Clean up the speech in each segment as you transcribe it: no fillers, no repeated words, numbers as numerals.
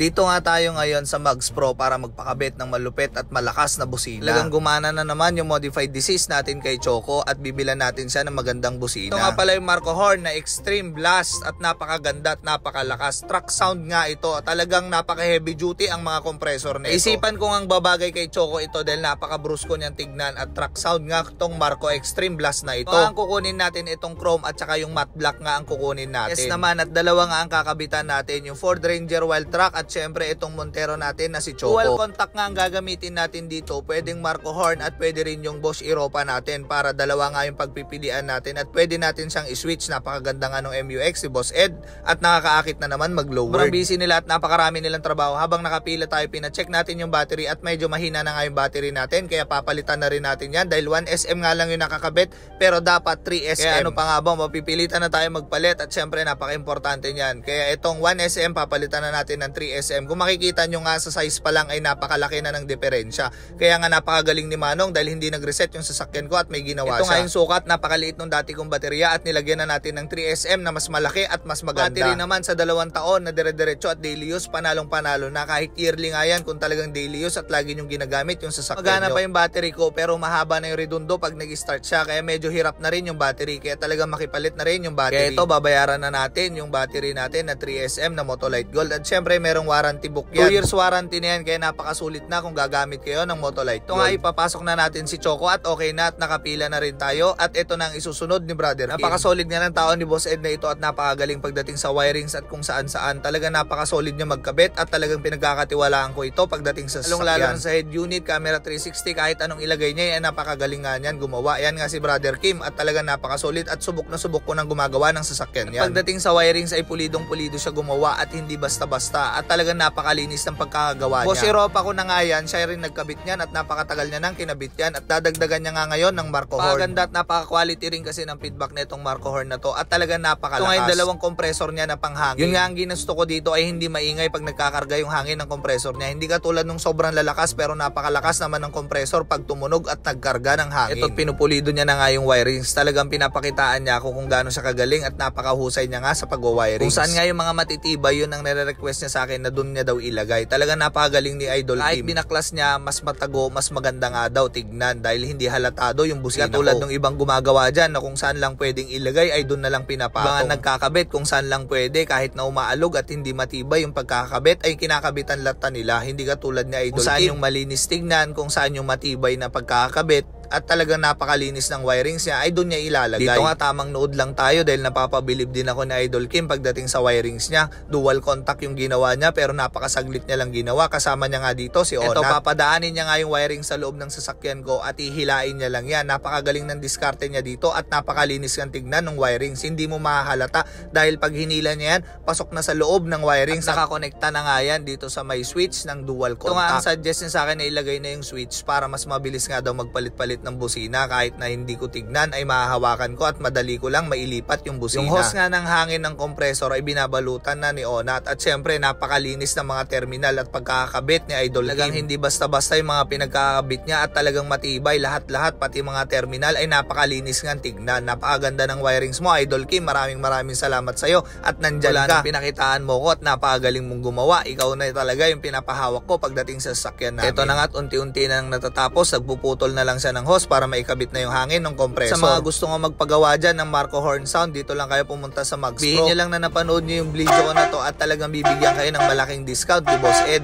Dito nga tayo ngayon sa Mags Pro para magpakabit ng malupit at malakas na busina. Talagang gumana na naman yung modified disease natin kay Choco at bibilan natin siya ng magandang busina. Ito nga pala yung Marco Horn na Extreme Blast at napakaganda at napakalakas. Truck sound nga ito. Talagang napaka heavy duty ang mga compressor nito. Isipan ko ngang babagay kay Choco ito dahil napaka-brusko niyang tignan at truck sound nga itong Marco Extreme Blast na ito. Ang kukunin natin itong chrome at saka yung matte black nga ang kukunin natin. Yes naman, at dalawa nga ang kakabitan natin, yung Ford Ranger Wild Truck at syempre itong Montero natin na si Choco. Dual contact nga ang gagamitin natin dito. Pwedeng Marco Horn at pwede rin yung Bosch Europa natin para dalawa nga yung pagpipilian natin at pwede natin siyang i-switch. Napakaganda nga ng MUX si Boss Ed at nakakaakit na naman mag-low word. Sobrang busy nila at napakarami nilang trabaho. Habang nakapila tayo, pina-check natin yung battery at medyo mahina na nga yung battery natin kaya papalitan na rin natin yan dahil 1SM nga lang yung nakakabit pero dapat 3SM. Kaya ano pa nga ba, mapipilitan na tayo magpalit at syempre napaka-importante niyan. Kaya itong 1SM papalitan na natin ng 3SM. Kung makikita nyo nga sa size pa lang ay napakalaki na ng diferensya. Kaya nga napakagaling ni Manong dahil hindi nag-reset yung sasakyan ko at may ginawa siya. Ito nga yung sukat, napakaliit nung dati kong baterya at nilagyan na natin ng 3SM na mas malaki at mas maganda. Battery naman sa 2 taon na dire-diretso at daily use, panalong-panalo na kahit yearly nga yan kung talagang daily use at lagi nyong ginagamit yung sasakyan nyo. Magana pa yung battery ko pero mahaba na yung redundo pag nag-start siya kaya medyo hirap na rin yung battery kaya talagang makipalit na rin yung battery. Kaya ito babayaran na natin yung battery natin na 3SM na Motolite Gold at syempre merong warranty book yan. 2 years warranty na yan kaya napakasulit na kung gagamit kayo ng Motolite Gold. Ito nga ipapasok na natin si Choco at okay na at nakapila na rin tayo at ito na ang isusunod ni Brother Kim. Napakasolid nga ng tao ni Boss Ed na ito at napakagaling pagdating sa wirings at kung saan-saan. Talagang napakasolid niya magkabit at talagang pinagkakatiwalaan ko ito pagdating sa sasakyan. Lalo sa head unit, camera 360, kahit anong ilagay niya yan, napakagaling nga niyan gumawa. Yan nga si Brother Kim at talagang napakasolid at subok na subok ko nang gumagawa ng sasakyan yan. Pagdating sa wirings ay pulidong-pulido siya gumawa at hindi basta-basta at talagang napakalinis ng pagkakagawa niya. Boss Europa ko na nga yan, siya rin nagkabit niyan at napakatagal niya nang kinabit yan at dadagdagan niya nga ngayon ng Marco Horn. Paganda at napaka-quality rin kasi ng feedback nitong Marco Horn na to at talagang napakalakas. Ito nga yung dalawang kompresor niya na panghangin. Yun nga ang ginusto ko dito ay hindi maingay pag nagkakarga yung hangin ng kompresor niya. Hindi katulad nung sobrang lalakas pero napakalakas naman ng kompresor pag tumunog at nagkarga ng hangin. Ito pinupulido niya na nga yung wirings. Talagang pinapakitaan niya ako kung gaano siya kagaling at napakahusay niya nga sa pag-wirings. Kung saan nga yung mga matitibay yun ang nire-request niya sa akin na doon niya daw ilagay. Talagang napakagaling ni Idol Kim. Kahit binaklas niya, mas matago, mas maganda nga daw tignan dahil hindi halatado yung busina ko. Tulad ng ibang gumagawa dyan na kung saan lang pwedeng ilagay ay doon na lang pinapatong. Mga nagkakabit kung saan lang pwede kahit na umaalog at hindi matibay yung pagkakabit ay kinakabitan lata nila. Hindi katulad ni Idol Kim. Kung saan yung malinis tignan, kung saan yung matibay na pagkakabit at talagang napakalinis ng wirings niya ay doon niya ilalagay. Dito nga tamang nood lang tayo dahil napapabilib din ako ni Idol Kim pagdating sa wirings niya. Dual contact yung ginawa niya pero napakasaglit niya lang ginawa. Kasama niya nga dito si Onat. Ito papadaanin niya nga yung wiring sa loob ng sasakyan ko at ihilain niya lang yan. Napakagaling ng diskarte niya dito at napakalinis ng tignan ng wirings. Hindi mo mahahalata dahil pag hinila niya yan, pasok na sa loob ng wirings. At nakakonekta na nga yan dito sa may switch ng dual contact. Ito nga ang suggest niya sa akin na ilagay na yung switch para mas mabilis nga daw magpalit-palit ng busina kahit na hindi ko tignan ay mahahawakan ko at madali ko lang mailipat yung busina. Yung hose nga ng hangin ng kompresor ay binabalutan na ni Onat at syempre napakalinis ng mga terminal at pagkakabit ni Idol Kim. Talagang hindi basta-basta yung mga pinagkakabit niya at talagang matibay lahat-lahat pati mga terminal ay napakalinis nga tignan. Napakaganda ng wirings mo Idol Kim. Maraming salamat sa iyo at nandyan ka. Pinakitaan mo ko at napakagaling mong gumawa. Ikaw na talaga yung pinapahawak ko pagdating sa sasakyan namin. Ito na nga at unti-unti na nang natatapos. Nagpuputol na lang siya ng hose para maikabit na yung hangin ng compressor. Sa mga gusto nga magpagawa dyan ng Marco Horn sound, dito lang kayo pumunta sa Mags Pro. Bihin nyo lang na napanood nyo yung video ko na to at talagang bibigyan kayo ng malaking discount ni Boss Ed.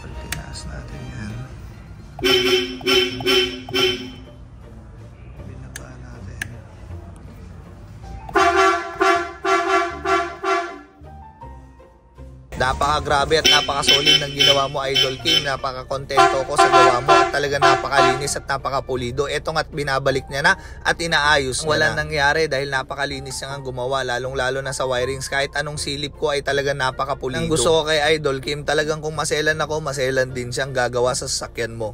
Pagtinaas natin yan. Binaba natin. Napakagrabe at napakasolid ng ginawa mo Idol Kim. Napakakontento ko sa gawa mo at talaga napakalinis at napakapulido. Ito nga't binabalik niya na at inaayos niya. Walang nangyari dahil napakalinis niya nga gumawa lalong-lalo na sa wirings. Kahit anong silip ko ay talaga napakapulido. Ang gusto ko kay Idol Kim, talagang kung maselan ako, maselan din siyang gagawa sa sasakyan mo.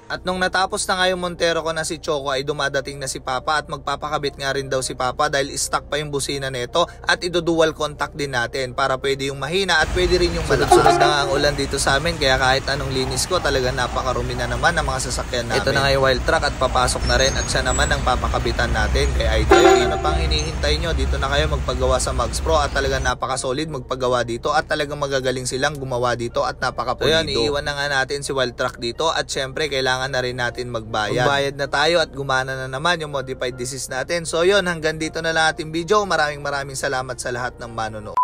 At nung natapos na nga yung Montero ko na si Choco ay dumadating na si Papa at magpapakabit nga rin daw si Papa dahil stuck pa yung busina nito at ido-dual contact din natin para pwede yung mahina at pwede rin yung malakas. Sunod na nga ang ulan dito sa amin kaya kahit anong linis ko talagang napakarumi na naman ang mga sasakyan namin. Ito na nga yung wild truck at papasok na rin at siya naman ang papakabitan natin kay Idol. Ano pang hinihintay nyo? Dito na kayo magpagawa sa Mugs Pro at talagang napaka-solid magpagawa dito at talagang magagaling silang gumawa dito at napaka-pulido. So yun, iiwan na nga natin si wild truck dito at syempre kailangan na rin natin magbayad. Magbayad na tayo at gumana na naman yung modified disease natin. So yun, hanggang dito na lang ating video. Maraming salamat sa lahat ng manonood.